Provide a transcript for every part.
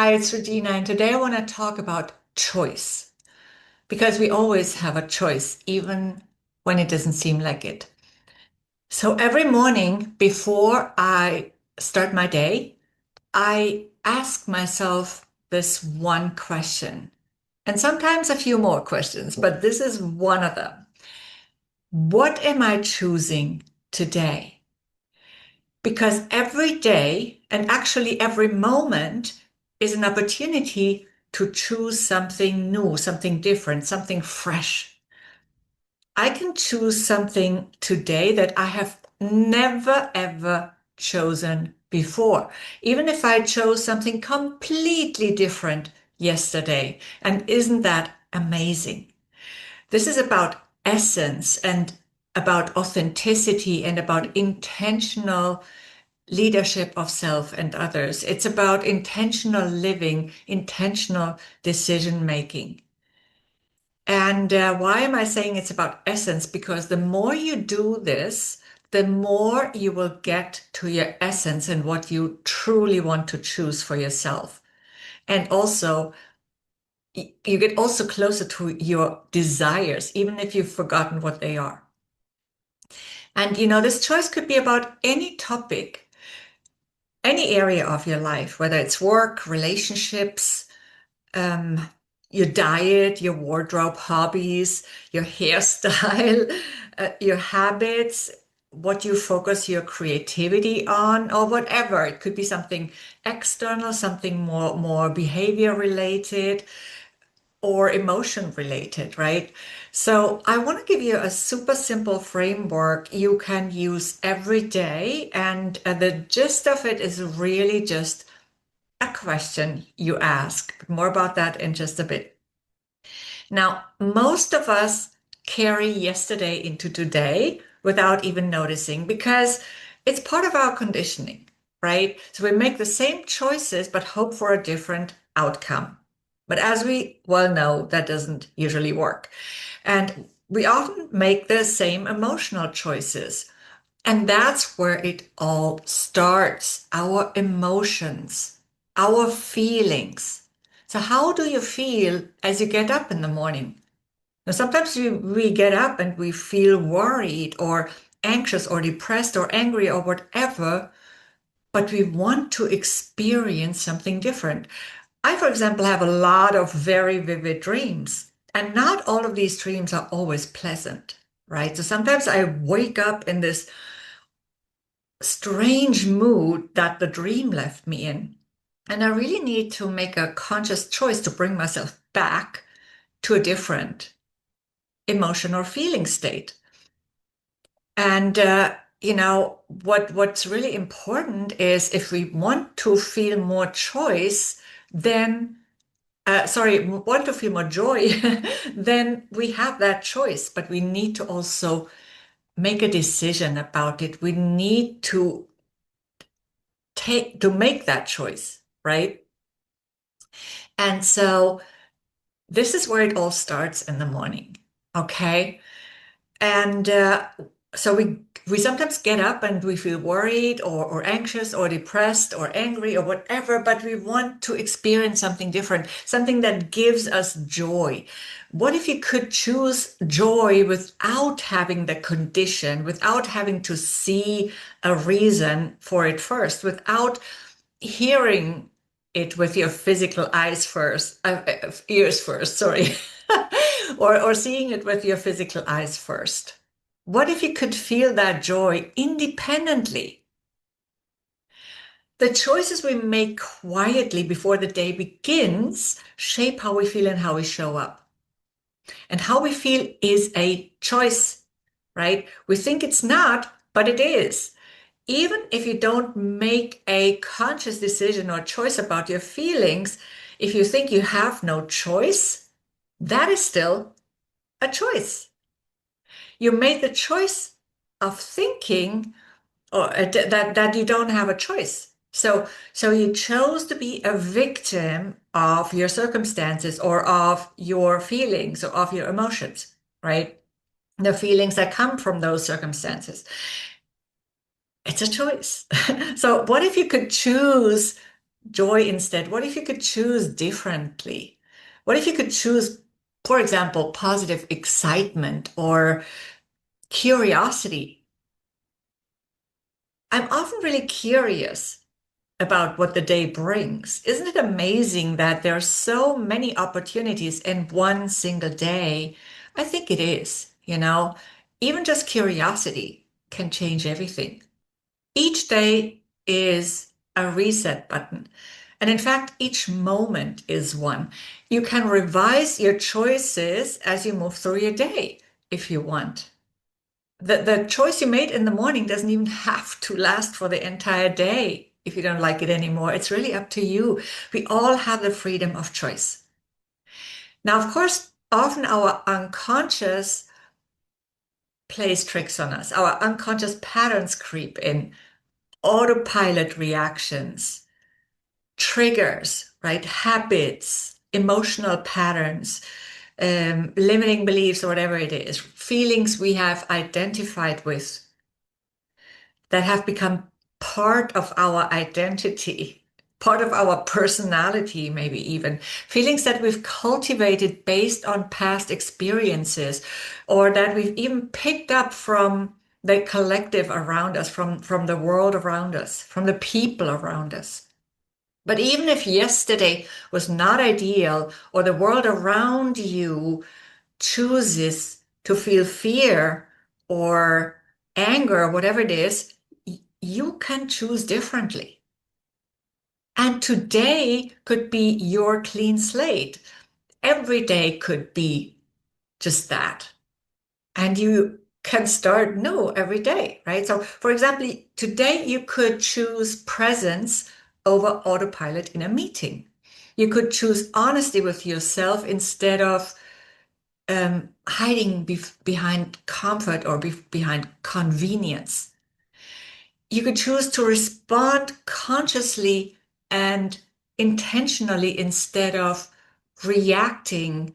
Hi, it's Regina, and today I want to talk about choice because we always have a choice, even when it doesn't seem like it. So every morning before I start my day, I ask myself this one question, and sometimes a few more questions, but this is one of them. What am I choosing today? Because every day, and actually every moment, is an opportunity to choose something new, something different, something fresh. I can choose something today that I have never ever chosen before, even if I chose something completely different yesterday. And isn't that amazing? This is about essence and about authenticity and about intentional leadership of self and others. It's about intentional living, intentional decision making. And why am I saying it's about essence? Because the more you do this, the more you will get to your essence and what you truly want to choose for yourself. And also, you get also closer to your desires, even if you've forgotten what they are. And this choice could be about any topic, any area of your life, whether it's work, relationships, um, your diet, your wardrobe, hobbies, your hairstyle, your habits, what you focus your creativity on, or whatever. It could be something external, something more behavior related or emotion related, right? So I want to give you a super simple framework you can use every day. And the gist of it is really just a question you ask. More about that in just a bit. Now, most of us carry yesterday into today without even noticing because it's part of our conditioning, right? So we make the same choices but hope for a different outcome. But as we well know, that doesn't usually work. And we often make the same emotional choices. And that's where it all starts, our emotions, our feelings. So, how do you feel as you get up in the morning? Now, sometimes we get up and we feel worried or anxious or depressed or angry or whatever, but we want to experience something different. I, for example, have a lot of very vivid dreams, and not all of these dreams are always pleasant, right? So sometimes I wake up in this strange mood that the dream left me in. And I really need to make a conscious choice to bring myself back to a different emotion or feeling state. And what's really important is if we want to feel more choice, then want to feel more joy, then we have that choice. But we need to also make a decision about it. We need to make that choice, right? And so this is where it all starts in the morning. Okay. And so we sometimes get up and we feel worried or anxious or depressed or angry or whatever, but we want to experience something different, something that gives us joy. What if you could choose joy without having the condition, without having to see a reason for it first, without hearing it with your physical eyes first, ears first, sorry, or seeing it with your physical eyes first. What if you could feel that joy independently? The choices we make quietly before the day begins shape how we feel and how we show up. And how we feel is a choice, right? We think it's not, but it is. Even if you don't make a conscious decision or choice about your feelings, if you think you have no choice, that is still a choice. You made the choice of thinking or that you don't have a choice. So you chose to be a victim of your circumstances or of your feelings or of your emotions, right? The feelings that come from those circumstances. It's a choice. So what if you could choose joy instead? What if you could choose differently? What if you could choose, for example, positive excitement or curiosity? I'm often really curious about what the day brings. Isn't it amazing that there are so many opportunities in one single day? I think it is, even just curiosity can change everything. Each day is a reset button. And in fact, each moment is one. You can revise your choices as you move through your day if you want. The choice you made in the morning doesn't even have to last for the entire day if you don't like it anymore. It's really up to you. We all have the freedom of choice. Now, of course, often our unconscious plays tricks on us. Our unconscious patterns creep in, autopilot reactions, triggers, right? Habits, emotional patterns, limiting beliefs, or whatever it is, feelings we have identified with that have become part of our identity, part of our personality, maybe even feelings that we've cultivated based on past experiences or that we've even picked up from the collective around us, from the world around us, from the people around us. But even if yesterday was not ideal or the world around you chooses to feel fear or anger, whatever it is, you can choose differently. And today could be your clean slate. Every day could be just that. And you can start new every day, right? So, for example, today you could choose presence over autopilot in a meeting. You could choose honesty with yourself instead of hiding behind comfort or behind convenience. You could choose to respond consciously and intentionally instead of reacting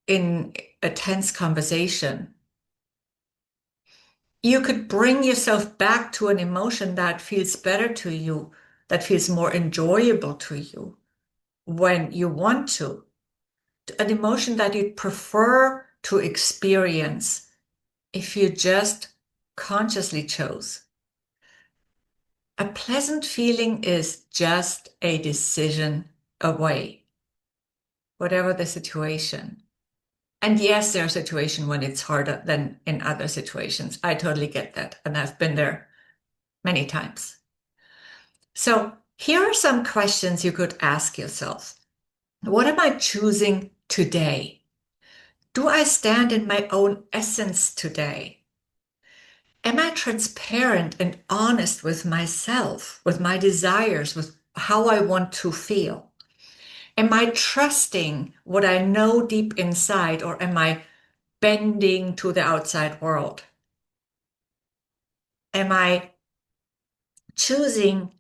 in a tense conversation. You could bring yourself back to an emotion that feels better to you, that feels more enjoyable to you when you want to, an emotion that you'd prefer to experience if you just consciously chose. A pleasant feeling is just a decision away, whatever the situation. And yes, there are situations when it's harder than in other situations. I totally get that. And I've been there many times. So here are some questions you could ask yourself. What am I choosing today? Do I stand in my own essence today? Am I transparent and honest with myself, with my desires, with how I want to feel? Am I trusting what I know deep inside, or am I bending to the outside world? Am I choosing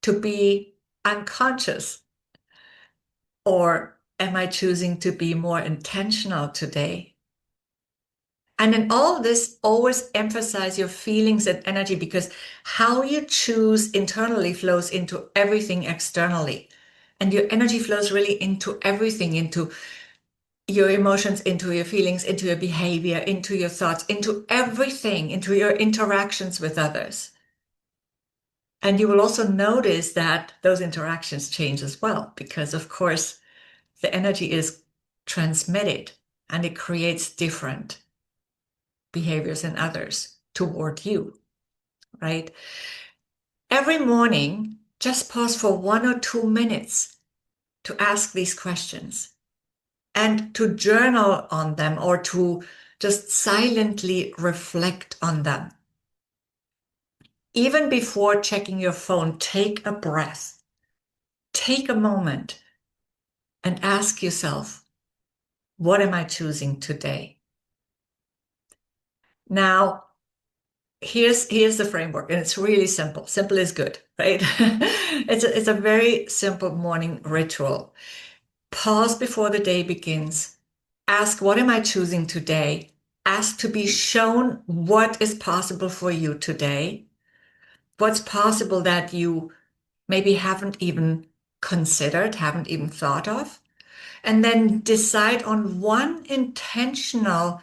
to be unconscious, or am I choosing to be more intentional today? And in all this, always emphasize your feelings and energy because how you choose internally flows into everything externally. And your energy flows really into everything, into your emotions, into your feelings, into your behavior, into your thoughts, into everything, into your interactions with others. And you will also notice that those interactions change as well, because of course, the energy is transmitted and it creates different behaviors in others toward you, right? Every morning, just pause for 1 or 2 minutes to ask these questions and to journal on them or to just silently reflect on them. Even before checking your phone, take a breath, take a moment and ask yourself, what am I choosing today? Now, here's the framework, and it's really simple. Simple is good, right? It's a very simple morning ritual. Pause before the day begins. Ask, what am I choosing today? Ask to be shown what is possible for you today. What's possible that you maybe haven't even considered, haven't even thought of, and then decide on one intentional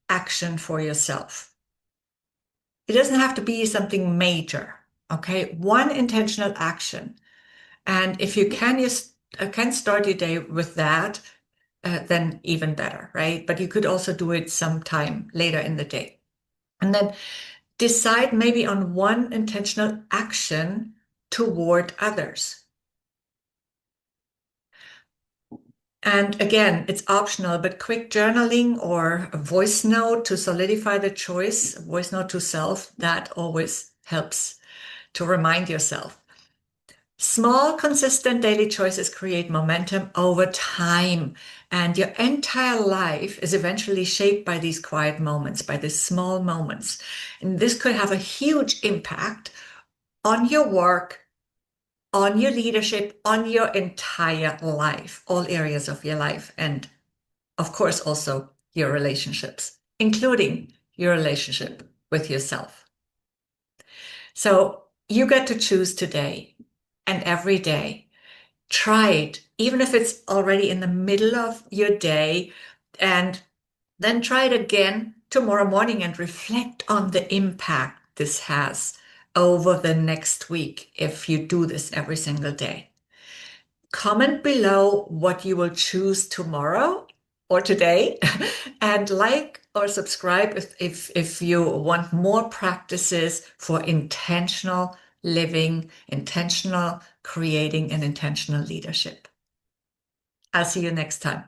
action for yourself. It doesn't have to be something major, okay? One intentional action. And if you can start your day with that, then even better, right? But you could also do it sometime later in the day. And then decide maybe on one intentional action toward others. And again, it's optional, but quick journaling or a voice note to solidify the choice, voice note to self, that always helps to remind yourself. Small, consistent daily choices create momentum over time, and your entire life is eventually shaped by these quiet moments, by these small moments. And this could have a huge impact on your work, on your leadership, on your entire life, all areas of your life, and of course, also your relationships, including your relationship with yourself. So you get to choose today and every day. Try it, even if it's already in the middle of your day, and then try it again tomorrow morning and reflect on the impact this has over the next week if you do this every single day. Comment below what you will choose tomorrow or today, and like or subscribe if you want more practices for intentional living, intentional creating, and intentional leadership. I'll see you next time.